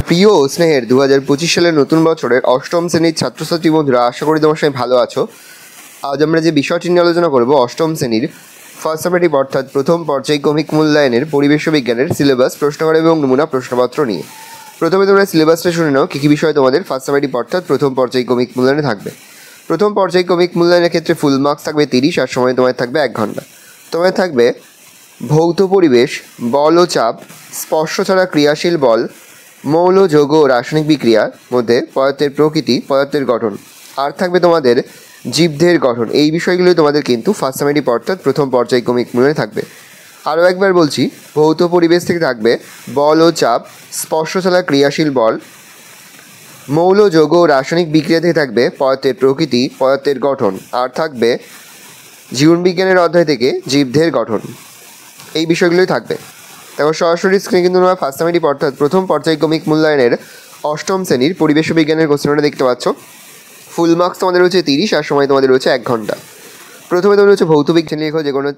প্রিয় ও স্নেহের 2025 সালের নতুন বছরের অষ্টম শ্রেণীর ছাত্রছাত্রী বন্ধুরা, আশা করি তোমার সবাই ভালো আছো। আজ আমরা যে বিষয়টি নিয়ে আলোচনা করব অষ্টম শ্রেণীর ফার্স্ট সামেটিভ অর্থাৎ প্রথম পর্যায়ক্রমিক মূল্যায়নের পরিবেশ বিজ্ঞানের সিলেবাস, প্রশ্নকার এবং নমুনা প্রশ্নপত্র নিয়ে। প্রথমে তোমরা সিলেবাসটা শুনে নাও কী কী বিষয় তোমাদের ফার্স্ট সামেটিভ অর্থাৎ প্রথম পর্যায়ক্রমিক মূল্যায়নে থাকবে। প্রথম পর্যায়ক্রমিক মূল্যায়নের ক্ষেত্রে ফুল মার্কস থাকবে 30, আর সময় তোমার থাকবে 1 ঘন্টা। তোমার থাকবে ভৌত পরিবেশ, বল ও চাপ, স্পর্শ ছাড়া ক্রিয়াশীল বল, মৌল, যৌগ ও রাসায়নিক বিক্রিয়ার মধ্যে পদার্থের প্রকৃতি, পদার্থের গঠন, আর থাকবে তোমাদের জীবদেহের গঠন। এই বিষয়গুলো তোমাদের কিন্তু ফার্স্ট সামেটিভ অর্থাৎ প্রথম পর্যায়ক্রমিক মূল্যায়নে থাকবে। আরও একবার বলছি, ভৌত পরিবেশ থেকে থাকবে বল ও চাপ, স্পর্শ ছাড়া ক্রিয়াশীল বল, মৌল, যৌগ ও রাসায়নিক বিক্রিয়া থেকে থাকবে পদার্থের প্রকৃতি, পদার্থের গঠন, আর থাকবে জীবনবিজ্ঞানের অধ্যায় থেকে জীবদেহের গঠন। এই বিষয়গুলোই থাকবে। তারপর সরাসরি স্ক্রিনে কিন্তু তোমরা ফার্স্ট সামেটিভ অর্থাৎ প্রথম পর্যায়ক্রমিক মূল্যায়নের অষ্টম শ্রেণীর পরিবেশ বিজ্ঞানের কোশ্চেনটা দেখতে পাচ্ছ। ফুল মার্কস তোমাদের রয়েছে 30, আর সময় তোমাদের রয়েছে 1 ঘন্টা। প্রথমে তোমাদের রয়েছে ভৌত বিজ্ঞান লেখো যে কোনো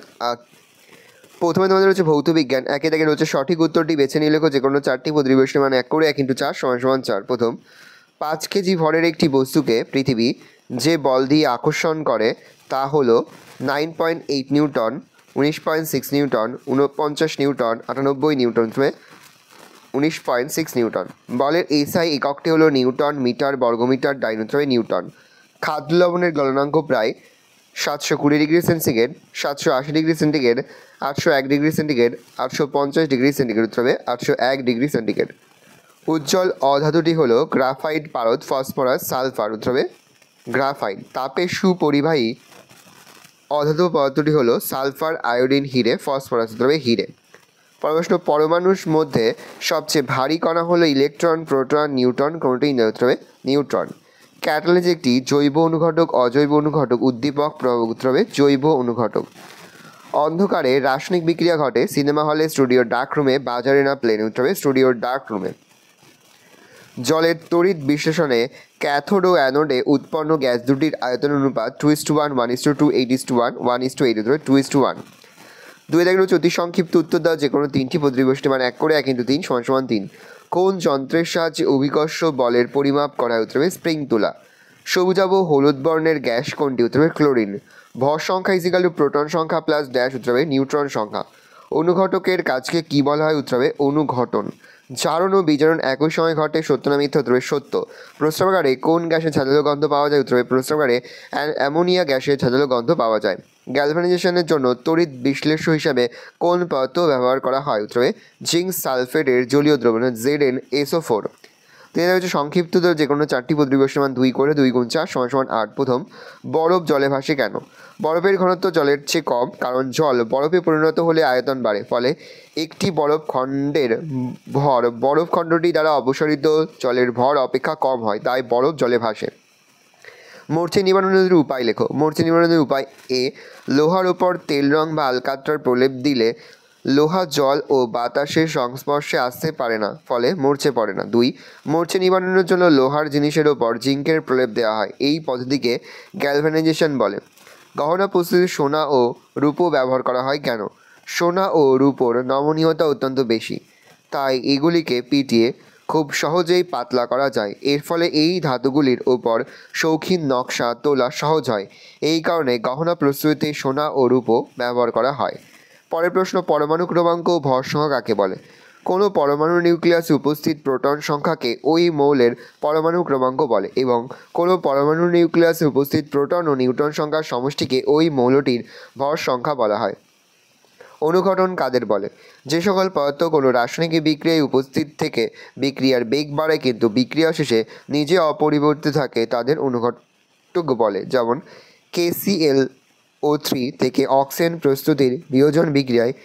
প্রথমে তোমাদের রয়েছে ভৌত বিজ্ঞান, একে থেকে রয়েছে সঠিক উত্তরটি বেছে নিয়ে লেখো যে কোনো 4টি পরিবেশের মান 1 করে 1 × 4 = 4। প্রথম, 5 কেজি ভরের একটি বস্তুকে পৃথিবী যে বল দিয়ে আকর্ষণ করে তা হলো 9.8 Newton, 19.6 Newton, 49 Newton, 98 Newton, 19.6 Newton. বলের এসআই এককটি হলো নিউটন, মিটার, বর্গমিটার, ডাইনোথ্রবে নিউটন। খাদ্য লবণের গলনাঙ্ক প্রায় 720 degree centigrade, 780 degree centigrade, 801 degree centigrade, 850 degree centigrade, উত্তরে 801 ডিগ্রি সেন্টিগ্রেড। উজ্জ্বল অধাতুটি হলো গ্রাফাইট, পারদ, ফসফরাস, সালফার, উত্তরে গ্রাফাইট। তাপে সুপরিবাহী অধাতু পদার্থটি হলো সালফার, আয়োডিন, হিরে, ফসফরাস, উত্তরে হিরে। প্রশ্ন, পরমাণুর মধ্যে সবচেয়ে ভারী কণা হলো ইলেকট্রন, প্রোটন, নিউট্রন, কোনটি নয়, উত্তরে নিউট্রন। ক্যাটালিজ একটি জৈব অনুঘটক, অজৈব অনুঘটক, উদ্দীপক, প্রভাবক, উত্তরে জৈব অনুঘটক। অন্ধকারে রাসায়নিক বিক্রিয়া ঘটে সিনেমা হলে, স্টুডিওর ডার্ক রুমে, বাজারে না প্লেনে, উত্তরে স্টুডিওর ডার্ক রুমে। জলের তড়িৎ বিশ্লেষণে ক্যাথোড ও অ্যানোডে উৎপন্ন গ্যাস দুটির আয়তন অনুপাত 2:1, 1:2, 8:1, 1:8, উত্তরে 2:1। 2 থেকে রয়েছে অতি সংক্ষিপ্ত উত্তর দাও যে কোনো 3টি পরিবেশটি মান 1 করে 1 × 3 = 3। কোন যন্ত্রের সাহায্যে অভিকর্ষ বলের পরিমাপ করা হয়, উত্তরে স্প্রিং তুলা। সবুজাভ হলুদ বর্ণের গ্যাস কোনটি, উত্তরে ক্লোরিন। ভর সংখ্যা = প্রোটন সংখ্যা প্লাস ড্যাশ, উত্তরে নিউট্রন সংখ্যা। অনুঘটকের কাজকে কি বলা হয়, উত্তরে অনুঘটন। জারণ ও বিজারণ একই সময় ঘটে, সত্য না মিথ্যা, উত্তরে সত্য। প্রস্রাবগারে কোন গ্যাসের ঝাঁঝালো গন্ধ পাওয়া যায়, উত্তরে প্রস্রাবগারে অ্যামোনিয়া গ্যাসের ঝাঁঝালো গন্ধ পাওয়া যায়। গ্যালভানাইজেশনের জন্য তড়িৎ বিশ্লেষ্য হিসাবে কোন পদার্থ ব্যবহার করা হয়, উত্তরে জিঙ্ক সালফেটের জলীয় দ্রবণ ZnSO4। তিনি হচ্ছে সংক্ষিপ্ত যে কোনো 4টি পরিবেশের মান 2 করে 2 × 4 = 8। প্রথম, বরফ জলে ভাসে কেন? বরফের ঘনত্ব জলের চেয়ে কম, কারণ জল বরফে পরিণত হলে আয়তন বাড়ে, ফলে একটি বরফ খণ্ডের ভর বরফ খণ্ডটি দ্বারা অপসারিত জলের ভর অপেক্ষা কম হয়, তাই বরফ জলে ভাসে। মরচে নিবারণের উপায় লেখো। মরচে নিবারণের উপায়: এ, লোহার ওপর তেল রং বা আলকাতরার প্রলেপ দিলে লোহা জল ও বাতাসের সংস্পর্শে আসতে পারে না, ফলে মরচে পড়ে না। 2, মরচে নিবারণের জন্য লোহার জিনিসের ওপর জিঙ্কের প্রলেপ দেওয়া হয়, এই পদ্ধতিকে গ্যালভানাইজেশন বলে। গহনা প্রস্তুতিতে সোনা ও রূপো ব্যবহার করা হয় কেন? সোনা ও রূপোর নমনীয়তা অত্যন্ত বেশি, তাই এগুলিকে পিটিয়ে খুব সহজেই পাতলা করা যায়। এর ফলে এই ধাতুগুলির ওপর শৌখিন নকশা তোলা সহজ হয়। এই কারণে গহনা প্রস্তুতিতে সোনা ও রূপো ব্যবহার করা হয়। পরের প্রশ্ন, পরমাণু ক্রমাঙ্ক ও ভর সংখ্যা কাকে বলে? কোনো পরমাণু নিউক্লিয়াসে উপস্থিত প্রোটন সংখ্যাকে ওই মৌলের পরমাণু ক্রমাঙ্ক বলে, এবং কোনো পরমাণু নিউক্লিয়াসে উপস্থিত প্রোটন ও নিউট্রন সংখ্যার সমষ্টিকে ওই মৌলটির ভর সংখ্যা বলা হয়। অনুঘটন কাদের বলে? যে সকল পদার্থ কোনো রাসায়নিক বিক্রিয়ায় উপস্থিত থেকে বিক্রিয়ার বেগ বাড়ায় কিন্তু বিক্রিয়া শেষে নিজে অপরিবর্তিত থাকে তাদের অনুঘটক বলে। যেমন KClO3 থেকে অক্সিজেন প্রস্তুতির বিয়োজন বিক্রিয়ায়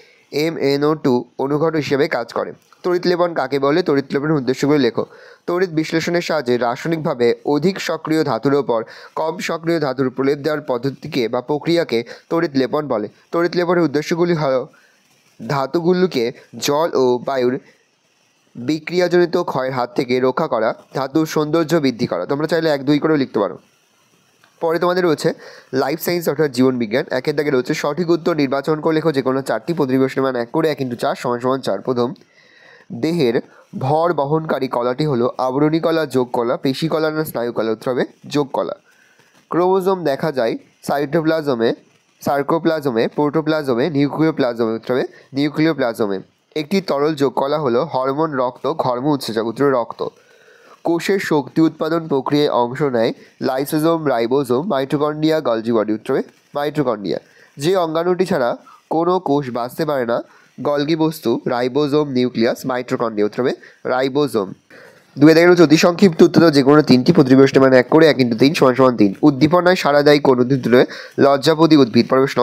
MnO2 অনুঘটক হিসেবে কাজ করে। তড়িৎ লেপন কাকে বলে? তড়িৎ লেপনের উদ্দেশ্যগুলি লেখো। তড়িৎ বিশ্লেষণের সাহায্যে রাসায়নিকভাবে অধিক সক্রিয় ধাতুর ওপর কম সক্রিয় ধাতুর প্রলেপ দেওয়ার পদ্ধতিকে বা প্রক্রিয়াকে তড়িৎ লেপন বলে। তড়িৎ লেপনের উদ্দেশ্যগুলি হল ধাতুগুলোকে জল ও বায়ুর বিক্রিয়াজনিত ক্ষয়ের হাত থেকে রক্ষা করা, ধাতুর সৌন্দর্য বৃদ্ধি করা। তোমরা চাইলে 1, 2 করেও লিখতে পারো। পরে তোমাদের রয়েছে লাইফ সায়েন্স অর্থাৎ জীবন বিজ্ঞান, একের দাগে রয়েছে সঠিক উত্তর নির্বাচন করে লেখো যে কোনো 4টি পরিবেশের মান 1 করে 1 × 4 = 4। প্রথম, দেহের ভর বহনকারী কলাটি হলো আবরণী কলা, যোগ কলা, পেশি কলা না স্নায়ু কলা? উত্তর হবে যোগ কলা। ক্রোমোজোম দেখা যায় সাইটোপ্লাজমে, সার্কোপ্লাজমে, প্রোটোপ্লাজমে, নিউক্লিওপ্লাজমে? উত্তর হবে নিউক্লিওপ্লাজমে। একটি তরল যোগ কলা হলো হরমোন, রক্ত, ঘর্ম উৎসেচক? উত্তর রক্ত। কোষের শক্তি উৎপাদন প্রক্রিয়ায় অংশ নেয় lysosome, ribosome, mitochondria, Golgi body? উত্তর হবে মাইটোকন্ড্রিয়া। যে অঙ্গাণুটি ছাড়া কোনো কোষ বাঁচতে পারে না? গলগি বস্তু, রাইবোজোম, নিউক্লিয়াস, মাইটোকন্ড্রিয়া? উত্তর হবে রাইবোজোম। 2 দেখা গেল অতি সংক্ষিপ্ত উত্তর যে কোনো 3টি প্রতিবেষ্টে মানে 1 করে 1 × 3 = 3। উদ্দীপনায় সাড়া দেয় কোন উদ্ভিদ? লজ্জাপতি উদ্ভিদ। প্রশ্ন,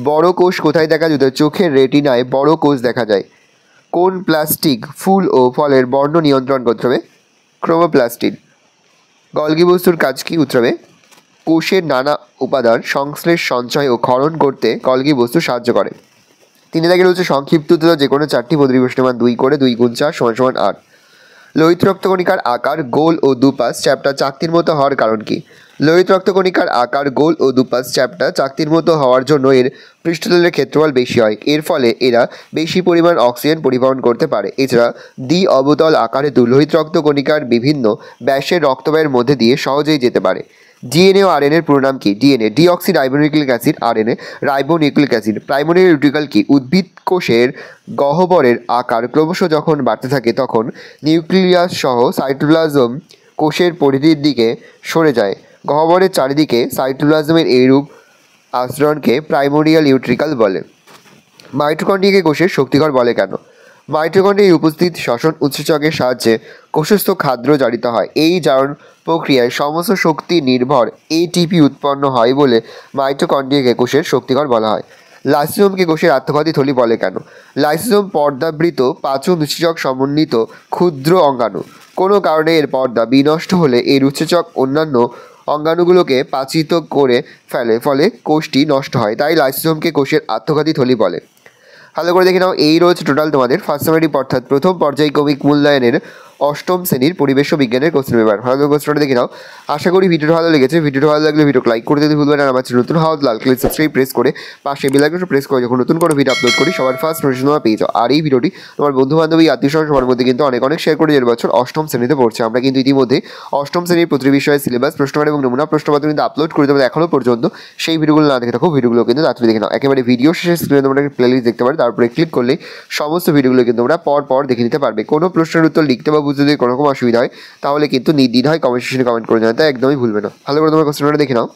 বড় কোষ কোথায় দেখা যায়? চোখের রেটিনায় বড় কোষ দেখা যায়। কোন প্লাস্টিক ফুল ও ফলের বর্ণ নিয়ন্ত্রণ করতে হবে? ক্রোমোপ্লাস্টিন। গলগি বস্তুর কাজ কি? উত্তর হবে কোষের নানা উপাদান সংশ্লেষ, সঞ্চয় ও ক্ষরণ করতে গলগি বস্তু সাহায্য করে। 3 দেখা গেল সংক্ষিপ্ত উত্তর যে কোনো 4টি প্রতিবেষ্টে মান 2 করে 2 × 4 = 8। লোহিত রক্তকণিকার আকার গোল ও দুপাশ চ্যাপ্টা চাকতির মতো হওয়ার কারণ কি? লোহিত রক্তকণিকার আকার গোল ও দুপাশ চ্যাপ্টা চাকতির মতো হওয়ার জন্য এর পৃষ্ঠতলের ক্ষেত্রফল বেশি হয়। এর ফলে এরা বেশি পরিমাণ অক্সিজেন পরিবহন করতে পারে। এছাড়া দ্বি অবতল আকারে লোহিত রক্তকণিকার বিভিন্ন ব্যাসের রক্তবাহের মধ্যে দিয়ে সহজেই যেতে পারে। ডিএনএ ও আরএনএর পুরো নাম কি? DNA deoxyribonucleic acid, RNA ribonucleic acid. Primary রিউটিক্যাল কি? উদ্ভিদ কোষের গহ্বরের আকার ক্রমশ যখন বাড়তে থাকে তখন নিউক্লিয়াস সহ সাইটোপ্লাজম কোষের পরিধির দিকে সরে যায়। গহ্বরের চারিদিকে সাইটোপ্লাজমের এইরূপ আচরণকে প্রাইমোরিয়াল ইউট্রিকাল বলে। মাইটোকন্ড্রিয়াকে কোষের শক্তিঘর বলে কেন? মাইটোকন্ড্রিয়ায় উপস্থিত শ্বসন উৎসেচকের সাহায্যে কোষস্থ খাদ্য জারিত হয়। এই জারণ প্রক্রিয়ায় সমস্ত শক্তি নির্ভর এটিপি উৎপন্ন হয় বলে মাইটোকন্ড্রিয়াকে কোষের শক্তিঘর বলা হয়। লাইসোজোমকে কোষের আত্মঘাতী থলি বলে কেন? লাইসোজোম পর্দাবৃত পাচন উৎসেচক সমন্বিত ক্ষুদ্র অঙ্গাণু। কোনো কারণে এর পর্দা বিনষ্ট হলে এর উৎসেচক অন্যান্য অঙ্গাণুগুলোকে পাচিত করে ফেলে, ফলে কোষটি নষ্ট হয়। তাই লাইসোজোমকে কোষের আত্মঘাতী থলি বলে। ভালো করে দেখে নাও, এই রয়েছে টোটাল তোমাদের ফার্স্ট সামারি অর্থাৎ প্রথম পর্যায়ক্রমিক মূল্যায়নের অষ্টম শ্রেণীর পরিবেশ ও বিজ্ঞানের কোশ্চেন পেপার। ভালো করে কোশ্চেনটা দেখে নাও। আশা করি ভিডিওটা ভালো লেগেছে। ভিডিওটা ভালো লাগলে ভিডিও লাইক করে দিতে ভুলবে না। আমার নতুন হওয়া লাল কালার সাবস্ক্রাইব প্রেস করে পাশে বেল আইকনটা প্রেস করে যখন নতুন কোনো ভিডিও আপলোড করি সবার ফার্স্ট নোটিফিকেশন তোমরা পেয়ে যাও। আর এই ভিডিওটি তোমার বন্ধু বান্ধবী আত্মীয় স্বজন সবার মধ্যে কিন্তু অনেক অনেক শেয়ার করে যে বছর অষ্টম শ্রেণীতে পড়ছে। আমরা কিন্তু ইতিমধ্যে অষ্টম শ্রেণীর প্রতি বিষয়ে সিলেবাস, প্রশ্নপত্র এবং নমুনা প্রশ্নপত্র কিন্তু আপলোড করে দেবো। এখনও পর্যন্ত সেই ভিডিওগুলো না দেখে থাকো, ভিডিওগুলো কিন্তু তাড়াতাড়ি দেখে নাও। একেবারে ভিডিও শেষে স্ক্রিনে তোমরা প্লেলিস্ট দেখতে পারো, তারপরে ক্লিক করলে সমস্ত ভিডিওগুলো কিন্তু তোমরা পর দেখে নিতে পারবে। কোনো প্রশ্নের উত্তর লিখতে বা বুঝতে যদি কোনো রকম অসুবিধা হয় তাহলে কিন্তু নির্দ্বিধায় কমেন্ট সেকশনে কমেন্ট করে জানাতে একদমই ভুলবে না। ভালো করে তোমরা কোশ্চেনটা দেখে নাও।